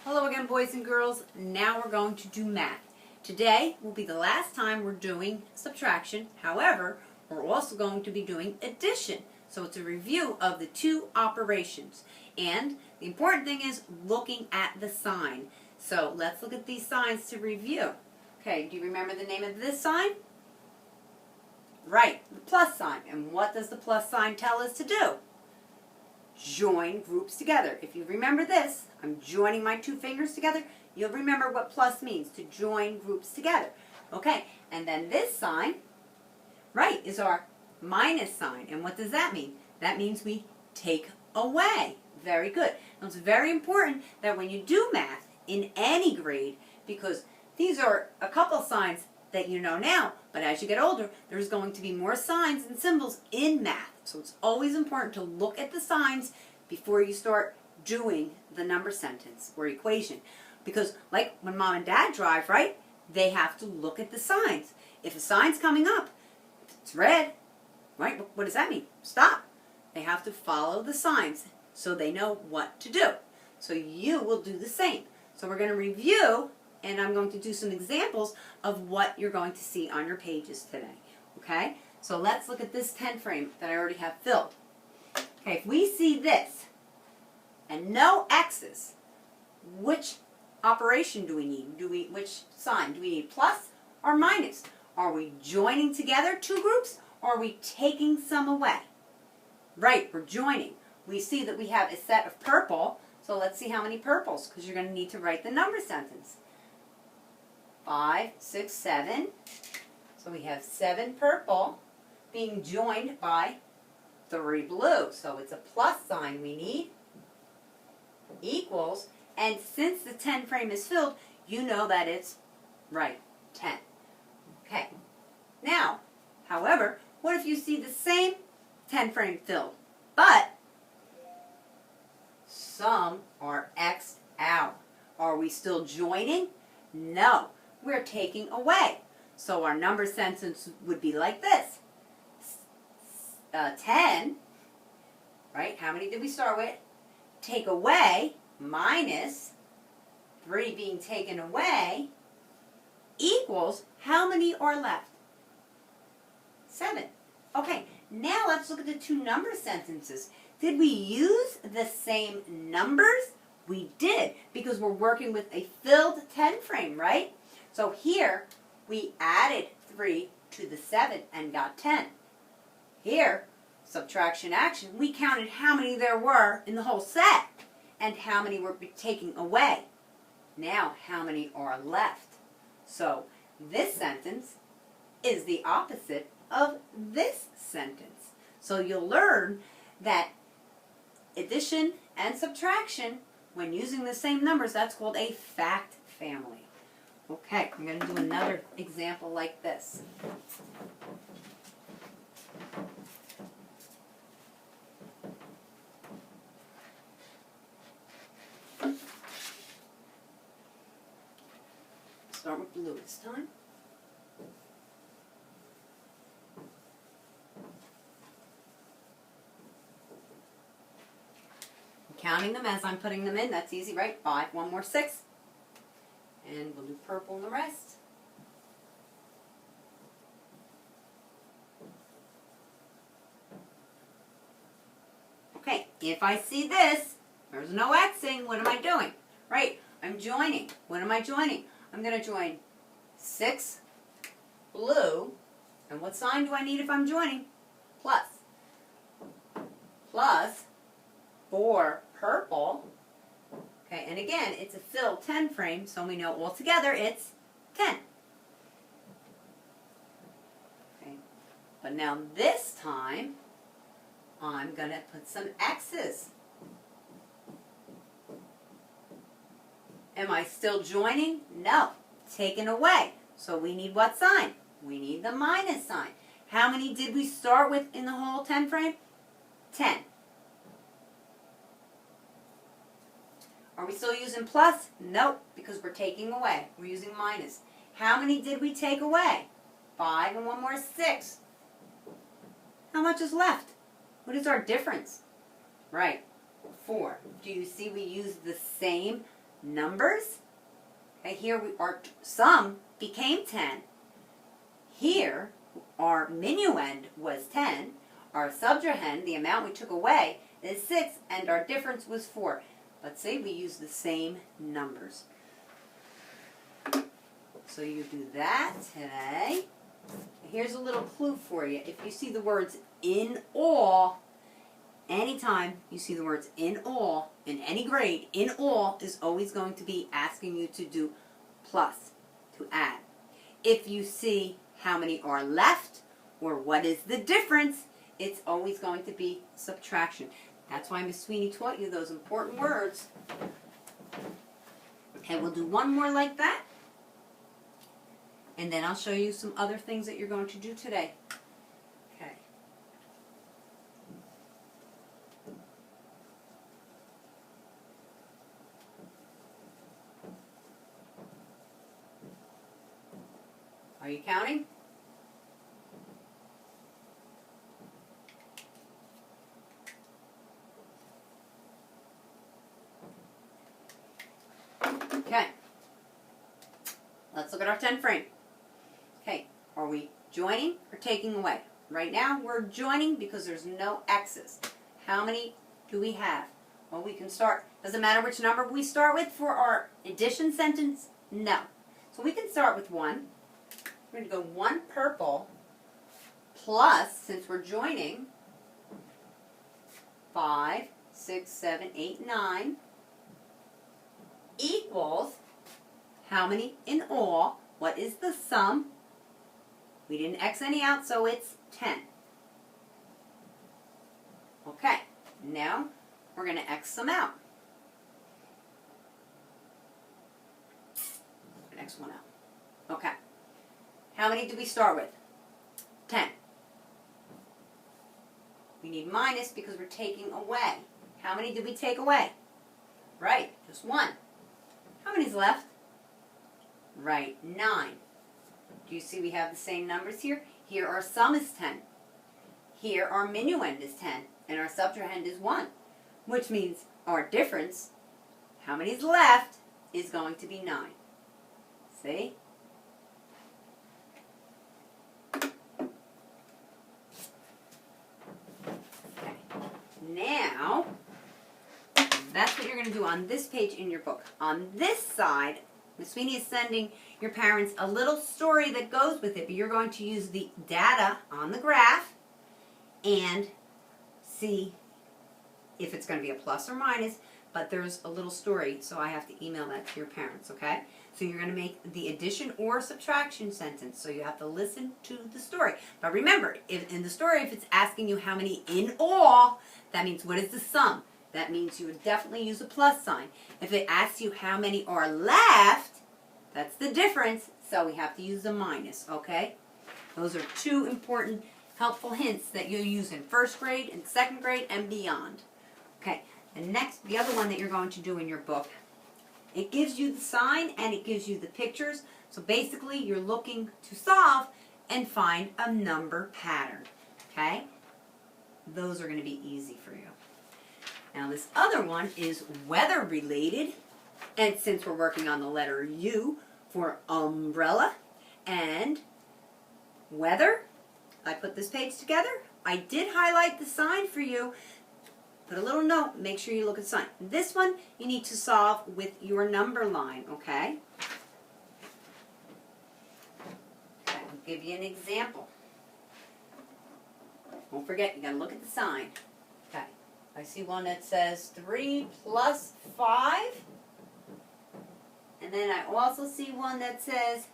Hello again, boys and girls. Now we're going to do math. Today will be the last time we're doing subtraction. However, we're also going to be doing addition. So it's a review of the two operations. And the important thing is looking at the sign. So let's look at these signs to review. Okay, do you remember the name of this sign? Right, the plus sign. And what does the plus sign tell us to do? Join groups together. If you remember this, I'm joining my two fingers together. You'll remember what plus means, to join groups together. Okay, and then this sign, right, is our minus sign. And what does that mean? That means we take away. Very good. Now it's very important that when you do math in any grade, because these are a couple signs that you know now, but as you get older, there's going to be more signs and symbols in math. So it's always important to look at the signs before you start doing the number sentence or equation. Because like when mom and dad drive, right, they have to look at the signs. If a sign's coming up, if it's red, right, what does that mean? Stop. They have to follow the signs so they know what to do. So you will do the same. So we're going to review, and I'm going to do some examples of what you're going to see on your pages today. Okay? So let's look at this 10 frame that I already have filled. Okay, if we see this and no X's, which operation do we need? Which sign? Do we need plus or minus? Are we joining together two groups, or are we taking some away? Right, we're joining. We see that we have a set of purple, so let's see how many purples, because you're going to need to write the number sentence. 5, 6, 7. So we have 7 purple being joined by 3 blue. So it's a plus sign we need, equals, and since the 10 frame is filled, you know that it's, right, 10. Okay. Now, however, what if you see the same 10 frame filled, but some are X'd out? Are we still joining? No. We're taking away. So our number sentence would be like this. 10, right? How many did we start with? Take away, minus 3 being taken away, equals, how many are left? 7. Okay, now let's look at the two number sentences. Did we use the same numbers? We did, because we're working with a filled 10 frame, right? So here, we added 3 to the 7 and got 10. Here, subtraction action, we counted how many there were in the whole set and how many were taking away. Now, how many are left? So, this sentence is the opposite of this sentence. So you'll learn that addition and subtraction, when using the same numbers, that's called a fact family. Okay, I'm going to do another example like this. Start with blue this time. I'm counting them as I'm putting them in. That's easy, right? 5, 1 more 6. And we'll do purple and the rest. Okay, if I see this, there's no Xing, what am I doing? Right, I'm joining. What am I joining? I'm going to join 6 blue, and what sign do I need if I'm joining? Plus. Plus 4 purple. Okay, and again, it's a filled 10 frame, so we know altogether it's 10. Okay, but now this time, I'm going to put some X's. Am I still joining? No. Taken away. So we need what sign? We need the minus sign. How many did we start with in the whole 10 frame? 10. Are we still using plus? Nope, because we're taking away. We're using minus. How many did we take away? 5 and 1 more 6. How much is left? What is our difference? Right, 4. Do you see we use the same numbers. Okay, here our sum became 10. Here, our minuend was 10. Our subtrahend, the amount we took away, is 6, and our difference was 4. Let's say we use the same numbers. So you do that today. Here's a little clue for you. If you see the words in all, anytime you see the words in all, in any grade, in all is always going to be asking you to do plus, to add. If you see how many are left, or what is the difference, it's always going to be subtraction. That's why Miss Sweeney taught you those important words. Okay, we'll do one more like that. And then I'll show you some other things that you're going to do today. Okay. Are you counting? Okay. Let's look at our 10 frame. Okay, are we joining or taking away? Right now, we're joining because there's no X's. How many do we have? Well, we can start. Doesn't matter which number we start with for our addition sentence? No. So we can start with 1. We're going to go 1 purple plus, since we're joining, 5, 6, 7, 8, 9 equals how many in all? What is the sum? We didn't X any out, so it's 10. Okay, now we're going to X some out. X one out. Okay. How many do we start with? 10. We need minus because we're taking away. How many did we take away? Right, just 1. How many's left? Right, 9. Do you see we have the same numbers here? Here our sum is 10. Here our minuend is 10. And our subtrahend is 1. Which means our difference, how many's left, is going to be 9. See? Okay. Now, that's what you're going to do on this page in your book. On this side, Ms. Sweeney is sending your parents a little story that goes with it, but you're going to use the data on the graph and see if it's going to be a plus or minus, but there's a little story, so I have to email that to your parents, okay? So you're going to make the addition or subtraction sentence, so you have to listen to the story. But remember, if in the story, if it's asking you how many in all, that means what is the sum? That means you would definitely use a plus sign. If it asks you how many are left, that's the difference, so we have to use the minus, okay? Those are 2 important, helpful hints that you'll use in 1st grade and 2nd grade and beyond. Okay, and next, the other one that you're going to do in your book, it gives you the sign and it gives you the pictures. So basically, you're looking to solve and find a number pattern, okay? Those are going to be easy for you. Now this other one is weather related, and since we're working on the letter U for umbrella and weather, I put this page together. I did highlight the sign for you. Put a little note, make sure you look at the sign. This one you need to solve with your number line, okay? Okay, I'll give you an example. Don't forget, you gotta look at the sign. Okay. I see one that says 3 plus 5. And then I also see one that says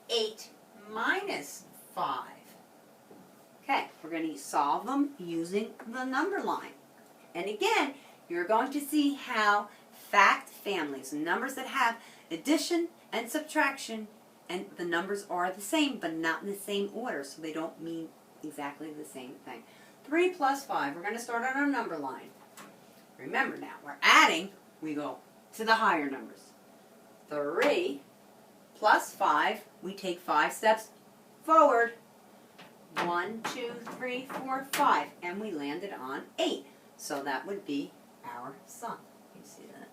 8 minus 5. Okay, we're going to solve them using the number line. And again, you're going to see how fact families, numbers that have addition and subtraction, and the numbers are the same, but not in the same order, so they don't mean exactly the same thing. 3 plus 5, we're going to start on our number line. Remember now, we're adding, we go to the higher numbers. 3 plus 5, we take 5 steps forward. 1, 2, 3, 4, 5, and we landed on 8. So that would be our sum. You see that?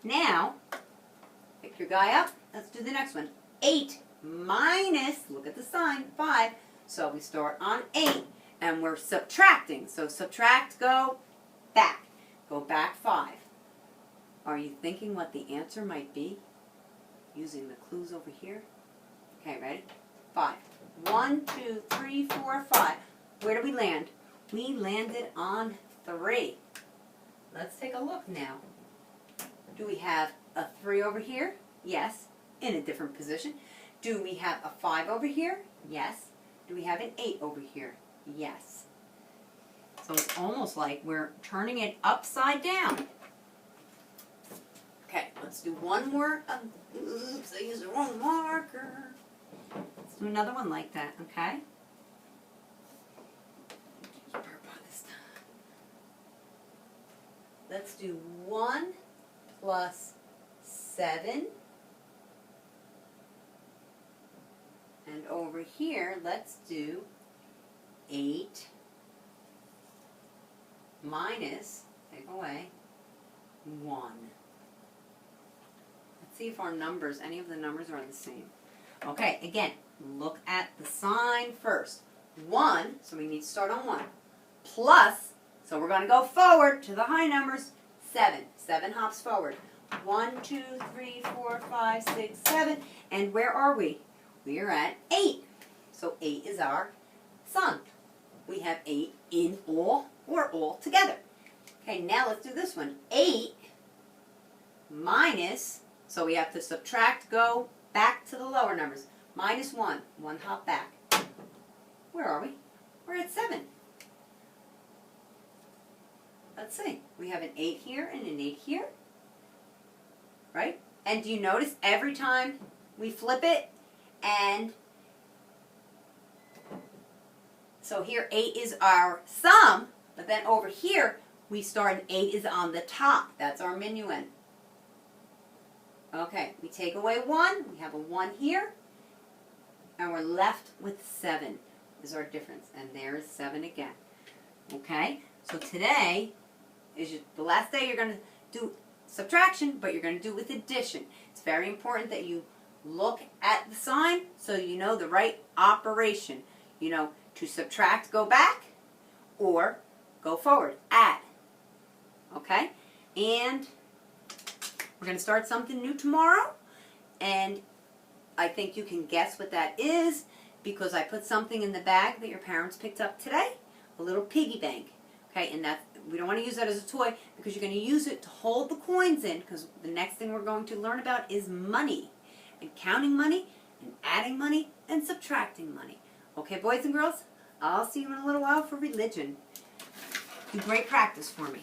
Now, pick your guy up. Let's do the next one. 8 minus, look at the sign, 5. So we start on 8, and we're subtracting. So subtract, go back. Go back 5. Are you thinking what the answer might be? Using the clues over here. Okay, ready? 5. 1, 2, 3, 4, 5. Where do we land? We landed on 3. Let's take a look now. Do we have a 3 over here? Yes, in a different position. Do we have a 5 over here? Yes. Do we have an 8 over here? Yes. So it's almost like we're turning it upside down. Okay, let's do one more. Oops, I used the wrong marker. Let's do another one like that, okay? Let's do 1 plus 7. And over here, let's do 8 minus, take away, 1. Let's see if our numbers, any of the numbers are the same. Okay, again, look at the sign first. 1, so we need to start on 1. Plus, so we're going to go forward to the high numbers, 7. 7 hops forward. 1, 2, 3, 4, 5, 6, 7. And where are we? We are at 8. So 8 is our sum. We have 8 in all or all together. Okay, now let's do this one. 8 minus, so we have to subtract, go back to the lower numbers. Minus 1. 1 hop back. Where are we? We're at 7. Let's see. We have an 8 here and an 8 here. Right? And do you notice every time we flip it, and so here 8 is our sum, but then over here we start and 8 is on the top. That's our minuend. Okay, we take away 1. We have a 1 here, and we're left with 7 is our difference. And there is 7 again. Okay, so today is the last day you're going to do subtraction, but you're going to do it with addition. It's very important that you look at the sign so you know the right operation. You know, to subtract, go back, or go forward, add. Okay? And we're going to start something new tomorrow, and I think you can guess what that is because I put something in the bag that your parents picked up today, a little piggy bank. Okay, and that we don't want to use that as a toy because you're going to use it to hold the coins in, because the next thing we're going to learn about is money, and counting money, and adding money, and subtracting money. Okay, boys and girls, I'll see you in a little while for religion. Do great practice for me.